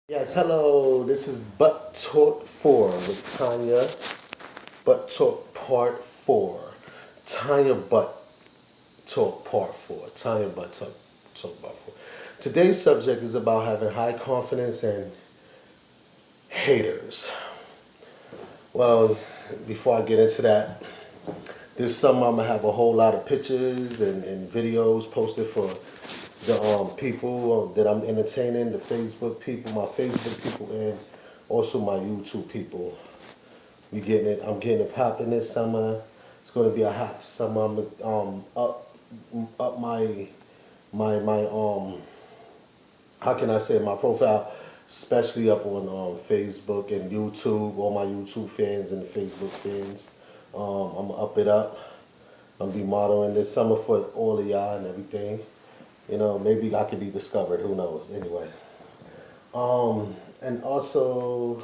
Yes, hello. This is Butt Talk 4 with Tanya. Butt Talk Part 4. Tanya Butt Talk Part 4. Tanya Butt Talk Part 4. Today's subject is about having high confidence and haters. Well, before I get into that, this summer I'm gonna have a whole lot of pictures and videos posted for the people that I'm entertaining, the Facebook people, my Facebook people, and also my YouTube people. I'm getting it popping this summer. It's gonna be a hot summer. I'm up my how can I say my profile, especially up on Facebook and YouTube. All my YouTube fans and Facebook fans. I'm gonna up it up. I'm gonna be modeling this summer for all of y'all and everything. You know, maybe I could be discovered. Who knows? Anyway, and also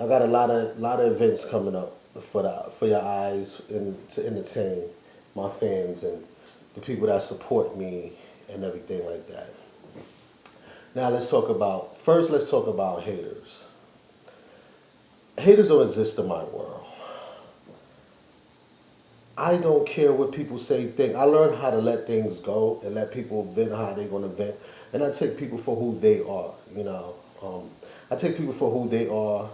I got a lot of events coming up for your eyes and to entertain my fans and the people that support me and everything like that. Now let's talk about haters. Haters don't exist in my world. I don't care what people say, think. I learned how to let things go and let people vent how they're gonna vent, and I take people for who they are. I take people for who they are,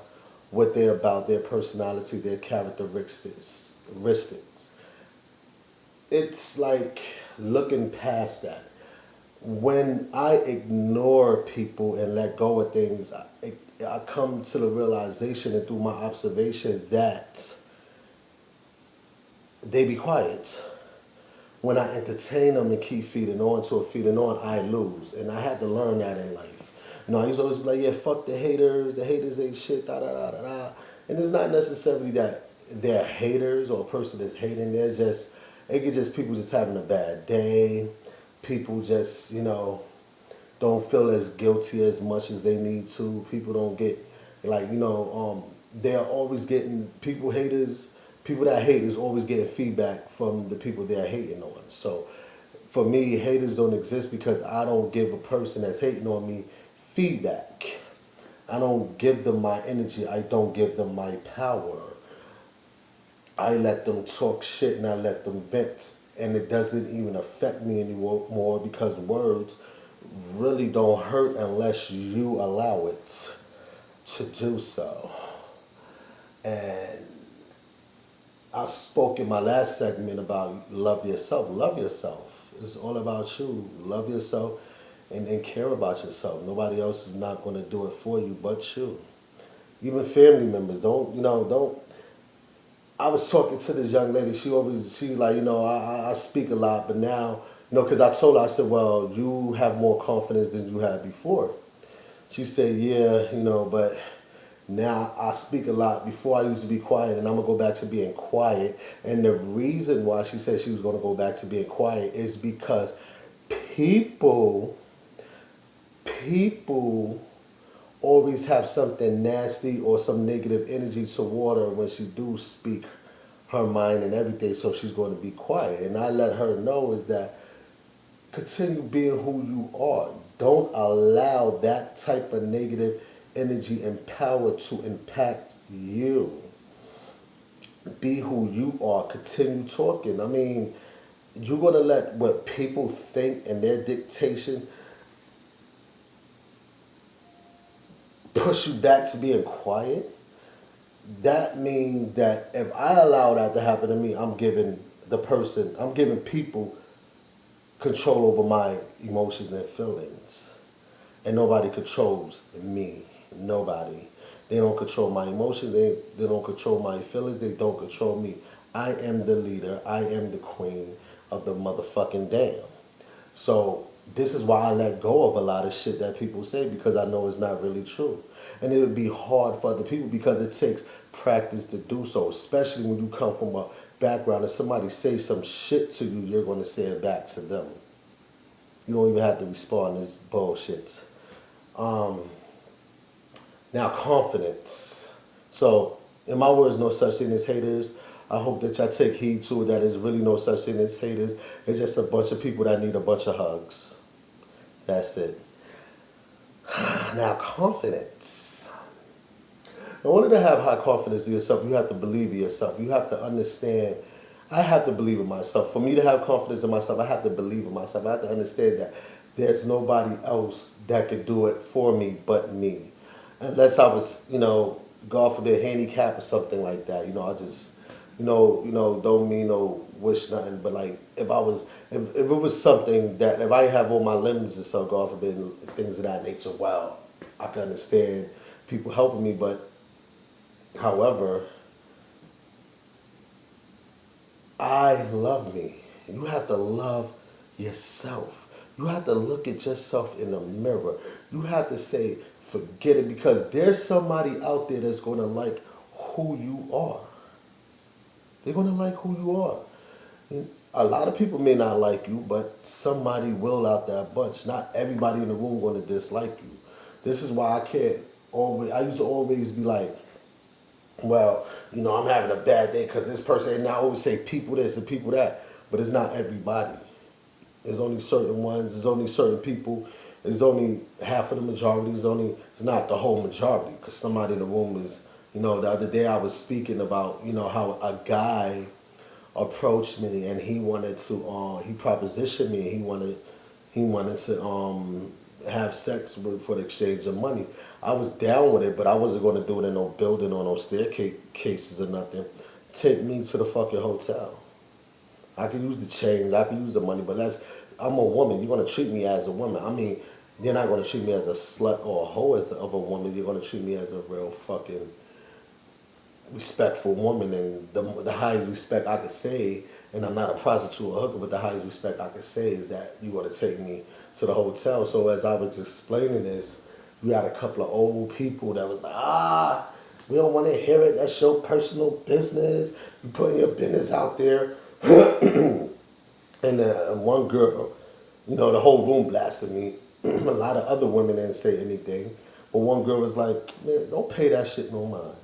what they're about, their personality, their characteristics. It's like looking past that. When I ignore people and let go of things, I come to the realization and through my observation that they be quiet. When I entertain them and keep feeding on, I lose. And I had to learn that in life. I used to always be like, yeah, fuck the haters ain't shit, da da da da da. And it's not necessarily that they're haters or a person that's hating, it could just people just having a bad day. People just, don't feel as guilty as much as they need to. People don't get they're always getting people that hate is always getting feedback from the people they're hating on. So for me, haters don't exist because I don't give a person that's hating on me feedback. I don't give them my energy. I don't give them my power. I let them talk shit and I let them vent. And it doesn't even affect me anymore because words really don't hurt unless you allow it to do so. And I spoke in my last segment about love yourself. Love yourself. It's all about you. Love yourself and care about yourself. Nobody else is not going to do it for you but you. Even family members don't. I was talking to this young lady. She's like, I speak a lot, but now, because I told her, I said, well, you have more confidence than you had before. She said, yeah, but now I speak a lot. Before I used to be quiet, and I'm gonna go back to being quiet. And the reason why she said she was gonna go back to being quiet is because people, people always have something nasty or some negative energy toward her when she do speak her mind and everything. So she's going to be quiet, and I let her know is that continue being who you are. Don't allow that type of negative energy and power to impact you. Be who you are. Continue talking. I mean, you're gonna let what people think and their dictation push you back to being quiet. That means that if I allow that to happen to me, I'm giving people control over my emotions and feelings. And nobody controls me. Nobody. They don't control my emotions. They don't control my feelings. They don't control me. I am the leader. I am the queen of the motherfucking damn. So this is why I let go of a lot of shit that people say because I know it's not really true. And it would be hard for other people because it takes practice to do so, especially when you come from a background and somebody say some shit to you, you're going to say it back to them. You don't even have to respond to this bullshit. Um, Now, confidence. So, in my words, no such thing as haters. I hope that y'all take heed to it. That there's really no such thing as haters. It's just a bunch of people that need a bunch of hugs. That's it. Now, confidence. In order to have high confidence in yourself, you have to believe in yourself. You have to understand. I have to believe in myself. For me to have confidence in myself, I have to believe in myself. I have to understand that there's nobody else that could do it for me but me. Unless I was, God forbid, handicapped or something like that. I just, don't mean no wish nothing. But like, if it was something that, if I have all my limbs and so, God forbid, things of that nature, wow, I can understand people helping me. But however, I love me. You have to love yourself. You have to look at yourself in the mirror. You have to say, forget it, because there's somebody out there that's going to like who you are. They're going to like who you are. A lot of people may not like you, but somebody will out that bunch. Not everybody in the room going to dislike you. This is why I used to always be like, well, I'm having a bad day because this person, and I always say people this and people that, but it's not everybody. There's only certain ones, there's only certain people, there's only half of the majority, it's not the whole majority, because somebody in the room is, the other day I was speaking about, how a guy approached me and he wanted to, he propositioned me, he wanted to have sex for the exchange of money. I was down with it, but I wasn't going to do it in no building or no staircases or nothing. Take me to the fucking hotel. I could use the change, I could use the money, but I'm a woman. You're going to treat me as a woman. I mean, you're not going to treat me as a slut or a hoe of a woman. You're going to treat me as a real fucking respectful woman, and the highest respect I could say, and I'm not a prostitute or hooker, but the highest respect I could say is that you want to take me to the hotel. So as I was explaining this, you had a couple of old people that was like, we don't want to hear it. That's your personal business. You putting your business out there. And one girl, the whole room blasted me. A lot of other women didn't say anything. But one girl was like, man, don't pay that shit no mind.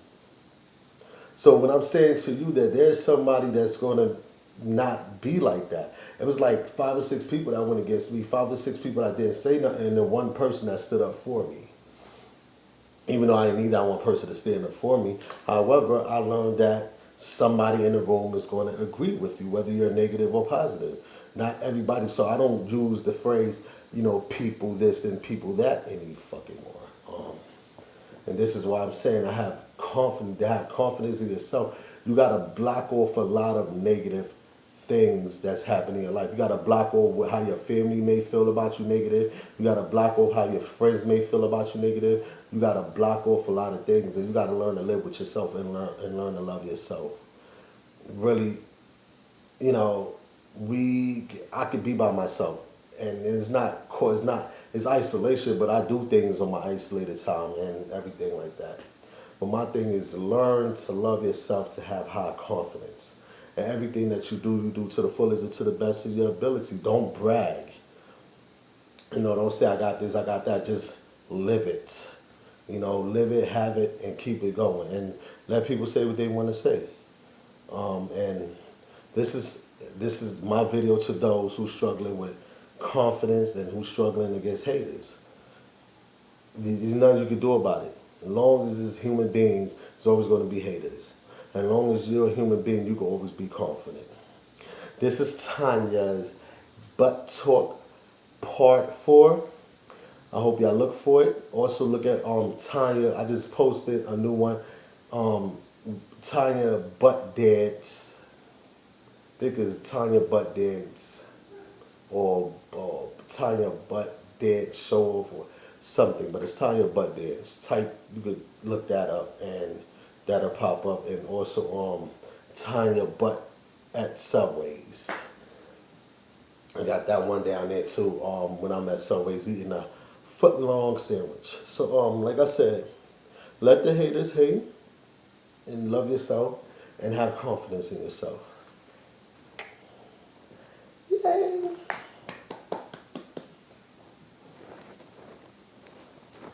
So when I'm saying to you that there's somebody that's going to not be like that, it was like 5 or 6 people that went against me, 5 or 6 people that didn't say nothing, and then one person that stood up for me. Even though I didn't need that one person to stand up for me. However, I learned that somebody in the room is going to agree with you, whether you're negative or positive. Not everybody. So I don't use the phrase, people this and people that any fucking more. And this is why I'm saying I have confidence. To have confidence in yourself, you got to block off a lot of negative things that's happening in your life. You got to block off how your family may feel about you negative. You got to block off how your friends may feel about you negative. You got to block off a lot of things, and you got to learn to live with yourself and learn to love yourself. Really, I could be by myself, and it's isolation, but I do things on my isolated time and everything like that. But my thing is learn to love yourself, to have high confidence. And everything that you do to the fullest and to the best of your ability. Don't brag. Don't say I got this, I got that. Just live it. Live it, have it, and keep it going. And let people say what they want to say. And this is my video to those who's struggling with confidence and who's struggling against haters. There's nothing you can do about it. As long as it's human beings, there's always going to be haters. As long as you're a human being, you can always be confident. This is Tanya's Butt Talk Part 4. I hope y'all look for it. Also look at Tanya. I just posted a new one. Tanya Butt Dance. I think it's Tanya Butt Dance or Tanya Butt Dance Show Off or something, but it's Tanya Butt Dance. You could look that up and that'll pop up. And also Tanya Butt at Subways. I got that one down there too. When I'm at Subways eating a foot-long sandwich. So like I said, let the haters hate and love yourself and have confidence in yourself.